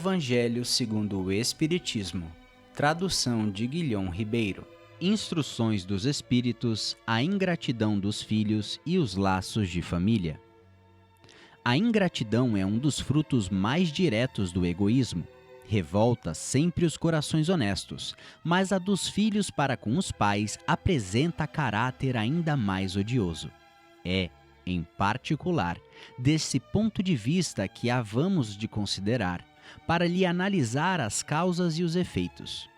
Evangelho segundo o Espiritismo. Tradução de Guilhom Ribeiro. Instruções dos Espíritos, a ingratidão dos filhos e os laços de família. A ingratidão é um dos frutos mais diretos do egoísmo. Revolta sempre os corações honestos, mas a dos filhos para com os pais apresenta caráter ainda mais odioso. É, em particular, desse ponto de vista que havamos de considerar, para lhe analisar as causas e os efeitos.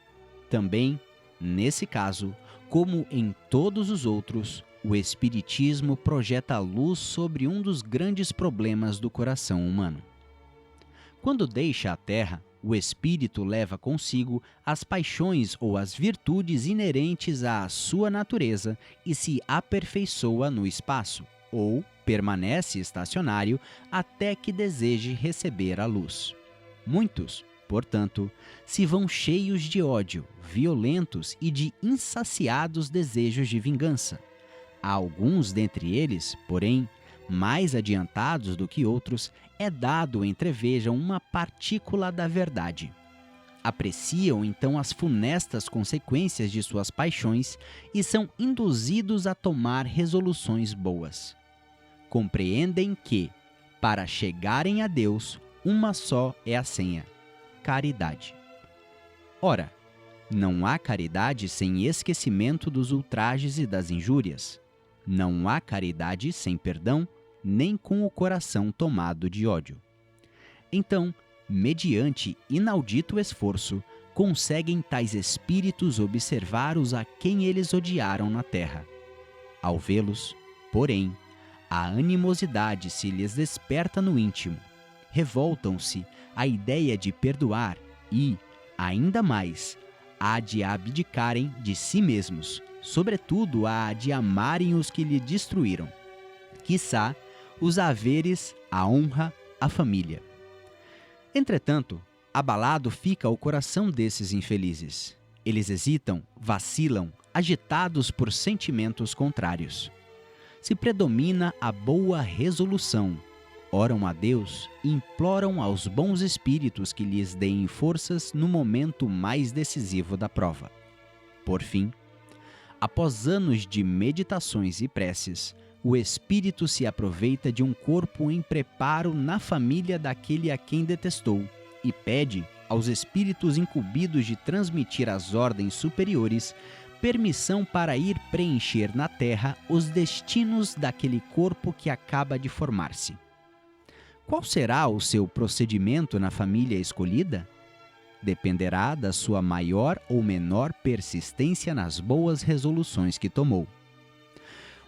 Também, nesse caso, como em todos os outros, o Espiritismo projeta luz sobre um dos grandes problemas do coração humano. Quando deixa a Terra, o espírito leva consigo as paixões ou as virtudes inerentes à sua natureza e se aperfeiçoa no espaço, ou permanece estacionário até que deseje receber a luz. Muitos, portanto, se vão cheios de ódio, violentos e de insaciados desejos de vingança. A alguns dentre eles, porém, mais adiantados do que outros, é dado entrevejam uma partícula da verdade. Apreciam então as funestas consequências de suas paixões e são induzidos a tomar resoluções boas. Compreendem que, para chegarem a Deus, uma só é a senha: caridade. Ora, não há caridade sem esquecimento dos ultrajes e das injúrias. Não há caridade sem perdão, nem com o coração tomado de ódio. Então, mediante inaudito esforço, conseguem tais espíritos observar os a quem eles odiaram na terra. Ao vê-los, porém, a animosidade se lhes desperta no íntimo. Revoltam-se à ideia de perdoar e, ainda mais, há de abdicarem de si mesmos, sobretudo há de amarem os que lhe destruíram, quiçá os haveres, a honra, a família. Entretanto, abalado fica o coração desses infelizes. Eles hesitam, vacilam, agitados por sentimentos contrários. Se predomina a boa resolução, oram a Deus e imploram aos bons espíritos que lhes deem forças no momento mais decisivo da prova. Por fim, após anos de meditações e preces, o espírito se aproveita de um corpo em preparo na família daquele a quem detestou e pede aos espíritos incumbidos de transmitir às ordens superiores permissão para ir preencher na terra os destinos daquele corpo que acaba de formar-se. Qual será o seu procedimento na família escolhida? Dependerá da sua maior ou menor persistência nas boas resoluções que tomou.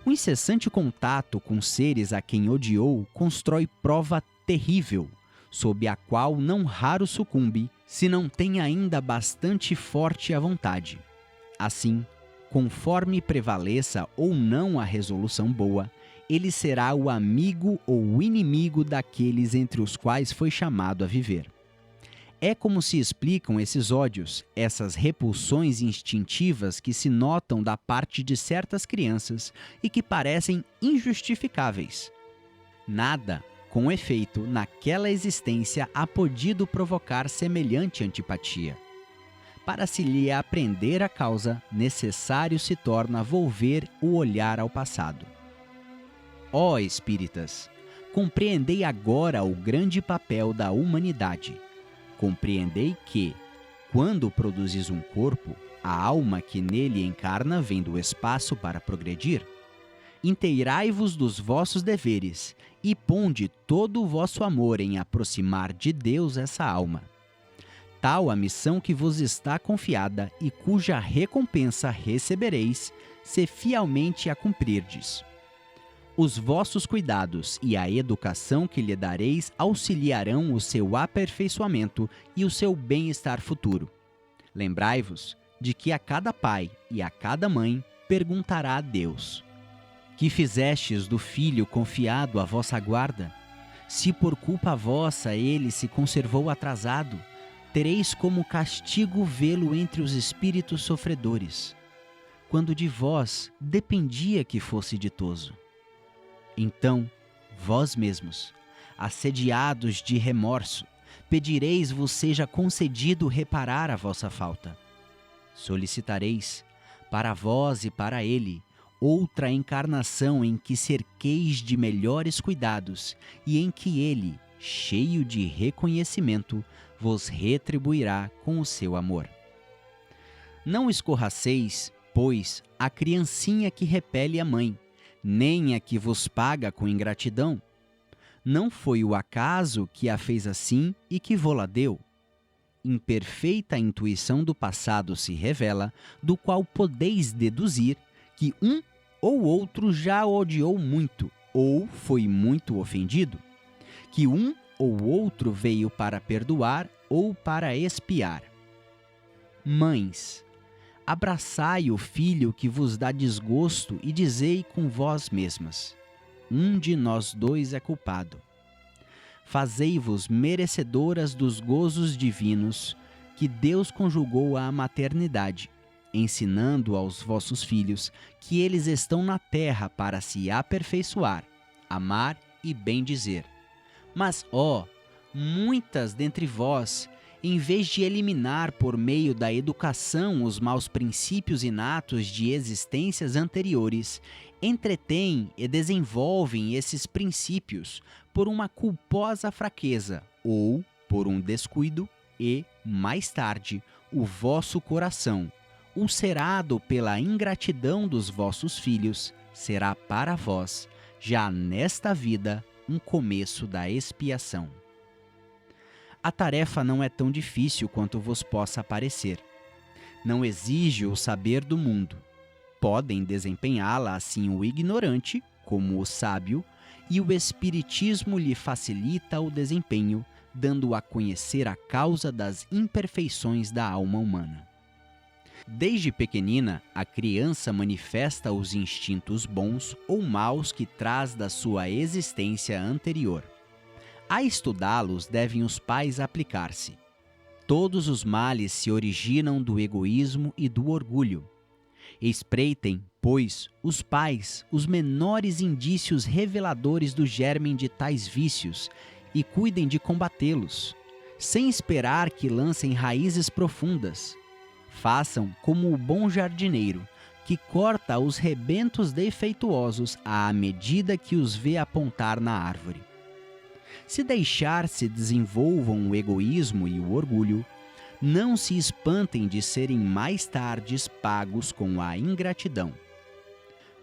O incessante contato com seres a quem odiou constrói prova terrível, sob a qual não raro sucumbe, se não tem ainda bastante forte a vontade. Assim, conforme prevaleça ou não a resolução boa, ele será o amigo ou o inimigo daqueles entre os quais foi chamado a viver. É como se explicam esses ódios, essas repulsões instintivas que se notam da parte de certas crianças e que parecem injustificáveis. Nada, com efeito, naquela existência há podido provocar semelhante antipatia. Para se lhe aprender a causa, necessário se torna volver o olhar ao passado. Ó espíritas, compreendei agora o grande papel da humanidade. Compreendei que, quando produzis um corpo, a alma que nele encarna vem do espaço para progredir. Inteirai-vos dos vossos deveres e ponde todo o vosso amor em aproximar de Deus essa alma. Tal a missão que vos está confiada e cuja recompensa recebereis, se fielmente a cumprirdes. Os vossos cuidados e a educação que lhe dareis auxiliarão o seu aperfeiçoamento e o seu bem-estar futuro. Lembrai-vos de que a cada pai e a cada mãe perguntará a Deus: que fizestes do filho confiado à vossa guarda? Se por culpa vossa ele se conservou atrasado, tereis como castigo vê-lo entre os espíritos sofredores, quando de vós dependia que fosse ditoso. Então, vós mesmos, assediados de remorso, pedireis vos seja concedido reparar a vossa falta. Solicitareis, para vós e para ele, outra encarnação em que cerqueis de melhores cuidados e em que ele, cheio de reconhecimento, vos retribuirá com o seu amor. Não escorraceis, pois, a criancinha que repele a mãe, nem a que vos paga com ingratidão. Não foi o acaso que a fez assim e que vô-la deu. Imperfeita intuição do passado se revela, do qual podeis deduzir que um ou outro já o odiou muito, ou foi muito ofendido, que um ou outro veio para perdoar ou para expiar. Mães, abraçai o filho que vos dá desgosto e dizei com vós mesmas: um de nós dois é culpado. Fazei-vos merecedoras dos gozos divinos que Deus conjugou à maternidade, ensinando aos vossos filhos que eles estão na terra para se aperfeiçoar, amar e bendizer. Mas, muitas dentre vós, em vez de eliminar por meio da educação os maus princípios inatos de existências anteriores, entretêm e desenvolvem esses princípios por uma culposa fraqueza ou por um descuido e, mais tarde, o vosso coração, ulcerado pela ingratidão dos vossos filhos, será para vós, já nesta vida, um começo da expiação. A tarefa não é tão difícil quanto vos possa parecer. Não exige o saber do mundo. Podem desempenhá-la assim o ignorante, como o sábio, e o Espiritismo lhe facilita o desempenho, dando a conhecer a causa das imperfeições da alma humana. Desde pequenina, a criança manifesta os instintos bons ou maus que traz da sua existência anterior. A estudá-los devem os pais aplicar-se. Todos os males se originam do egoísmo e do orgulho. Espreitem, pois, os pais, os menores indícios reveladores do germe de tais vícios e cuidem de combatê-los, sem esperar que lancem raízes profundas. Façam como o bom jardineiro, que corta os rebentos defeituosos à medida que os vê apontar na árvore. Se deixar-se desenvolvam o egoísmo e o orgulho, não se espantem de serem mais tarde pagos com a ingratidão.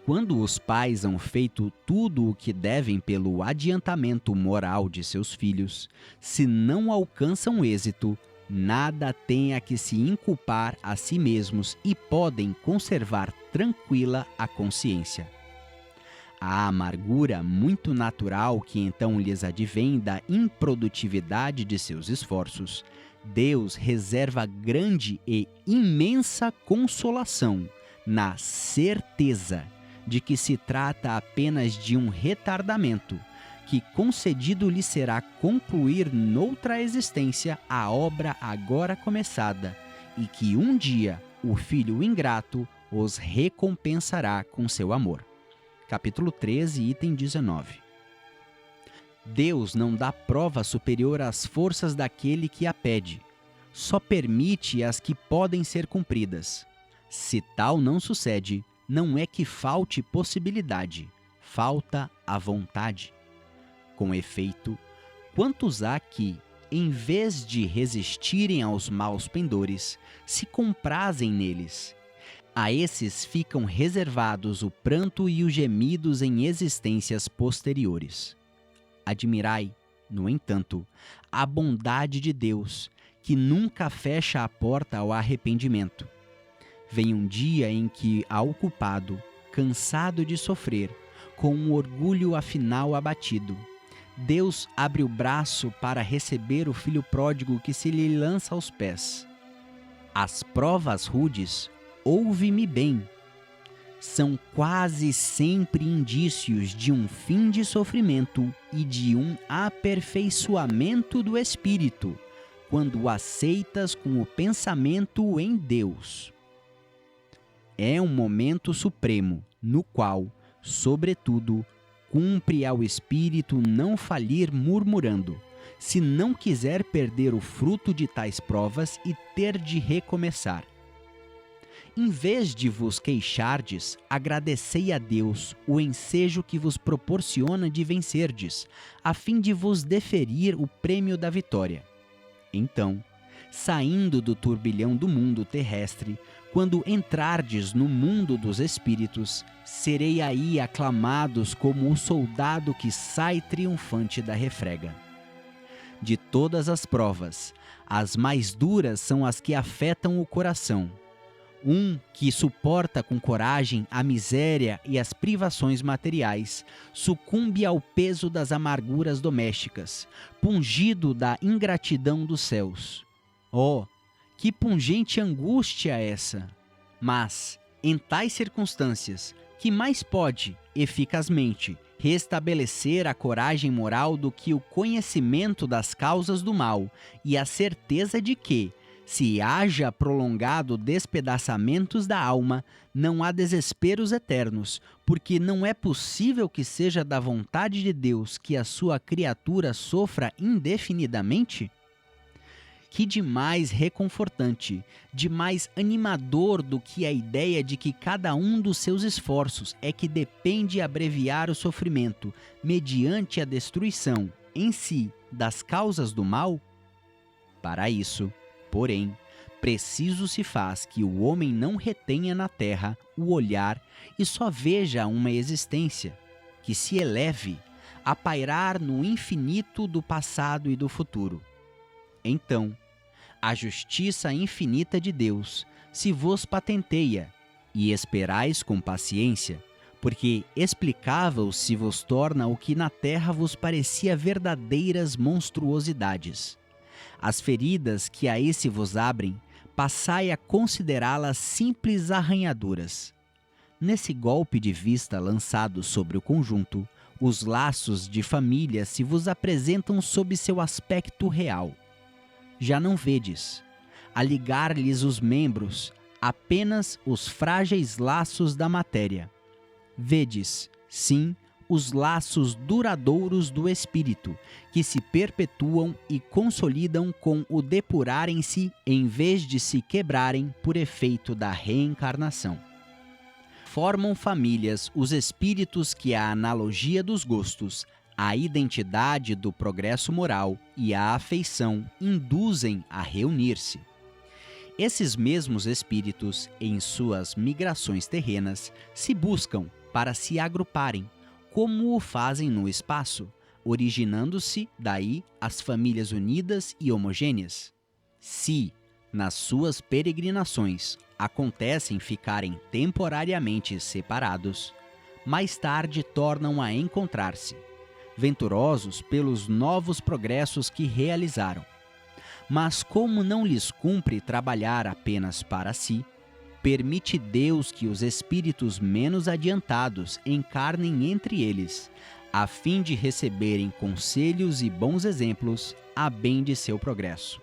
Quando os pais hão feito tudo o que devem pelo adiantamento moral de seus filhos, se não alcançam êxito, nada têm a que se inculpar a si mesmos e podem conservar tranquila a consciência. A amargura muito natural que então lhes advém da improdutividade de seus esforços, Deus reserva grande e imensa consolação na certeza de que se trata apenas de um retardamento, que concedido lhe será concluir noutra existência a obra agora começada, e que um dia o filho ingrato os recompensará com seu amor. Capítulo 13, item 19. Deus não dá prova superior às forças daquele que a pede, só permite as que podem ser cumpridas. Se tal não sucede, não é que falte possibilidade, falta a vontade. Com efeito, quantos há que, em vez de resistirem aos maus pendores, se comprazem neles? A esses ficam reservados o pranto e os gemidos em existências posteriores. Admirai, no entanto, a bondade de Deus, que nunca fecha a porta ao arrependimento. Vem um dia em que, ao culpado, cansado de sofrer, com um orgulho afinal abatido, Deus abre o braço para receber o filho pródigo que se lhe lança aos pés. As provas rudes, ouve-me bem, são quase sempre indícios de um fim de sofrimento e de um aperfeiçoamento do espírito, quando aceitas com o pensamento em Deus. É um momento supremo, no qual, sobretudo, cumpre ao espírito não falir murmurando, se não quiser perder o fruto de tais provas e ter de recomeçar. Em vez de vos queixardes, agradecei a Deus o ensejo que vos proporciona de vencerdes, a fim de vos deferir o prêmio da vitória. Então, saindo do turbilhão do mundo terrestre, quando entrardes no mundo dos espíritos, serei aí aclamados como o soldado que sai triunfante da refrega. De todas as provas, as mais duras são as que afetam o coração. Um que suporta com coragem a miséria e as privações materiais, sucumbe ao peso das amarguras domésticas, pungido da ingratidão dos céus. Oh, que pungente angústia essa! Mas, em tais circunstâncias, que mais pode, eficazmente, restabelecer a coragem moral do que o conhecimento das causas do mal e a certeza de que, se haja prolongado despedaçamentos da alma, não há desesperos eternos, porque não é possível que seja da vontade de Deus que a sua criatura sofra indefinidamente? Que de mais reconfortante, de mais animador do que a ideia de que cada um dos seus esforços é que depende abreviar o sofrimento, mediante a destruição, em si, das causas do mal? Para isso, porém, preciso se faz que o homem não retenha na terra o olhar e só veja uma existência, que se eleve a pairar no infinito do passado e do futuro. Então, a justiça infinita de Deus se vos patenteia, e esperais com paciência, porque explicável se vos torna o que na terra vos parecia verdadeiras monstruosidades. As feridas que a esse vos abrem, passai a considerá-las simples arranhaduras. Nesse golpe de vista lançado sobre o conjunto, os laços de família se vos apresentam sob seu aspecto real. Já não vedes, a ligar-lhes os membros, apenas os frágeis laços da matéria. Vedes, sim, os laços duradouros do espírito, que se perpetuam e consolidam com o depurarem-se em vez de se quebrarem por efeito da reencarnação. Formam famílias os espíritos que a analogia dos gostos, a identidade do progresso moral e a afeição induzem a reunir-se. Esses mesmos espíritos, em suas migrações terrenas, se buscam para se agruparem, como o fazem no espaço, originando-se daí as famílias unidas e homogêneas. Se, nas suas peregrinações, acontecem ficarem temporariamente separados, mais tarde tornam a encontrar-se, venturosos pelos novos progressos que realizaram. Mas como não lhes cumpre trabalhar apenas para si, permite Deus que os espíritos menos adiantados encarnem entre eles, a fim de receberem conselhos e bons exemplos a bem de seu progresso.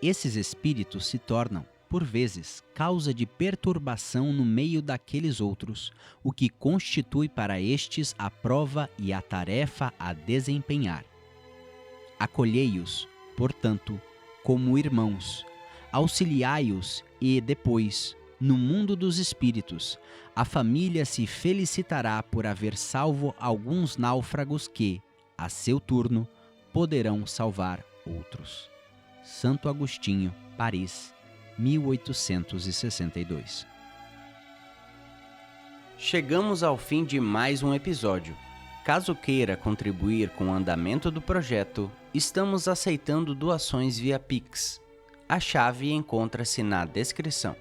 Esses espíritos se tornam, por vezes, causa de perturbação no meio daqueles outros, o que constitui para estes a prova e a tarefa a desempenhar. Acolhei-os, portanto, como irmãos, auxiliai-os e, depois, no mundo dos espíritos, a família se felicitará por haver salvo alguns náufragos que, a seu turno, poderão salvar outros. Santo Agostinho, Paris, 1862. Chegamos ao fim de mais um episódio. Caso queira contribuir com o andamento do projeto, estamos aceitando doações via Pix. A chave encontra-se na descrição.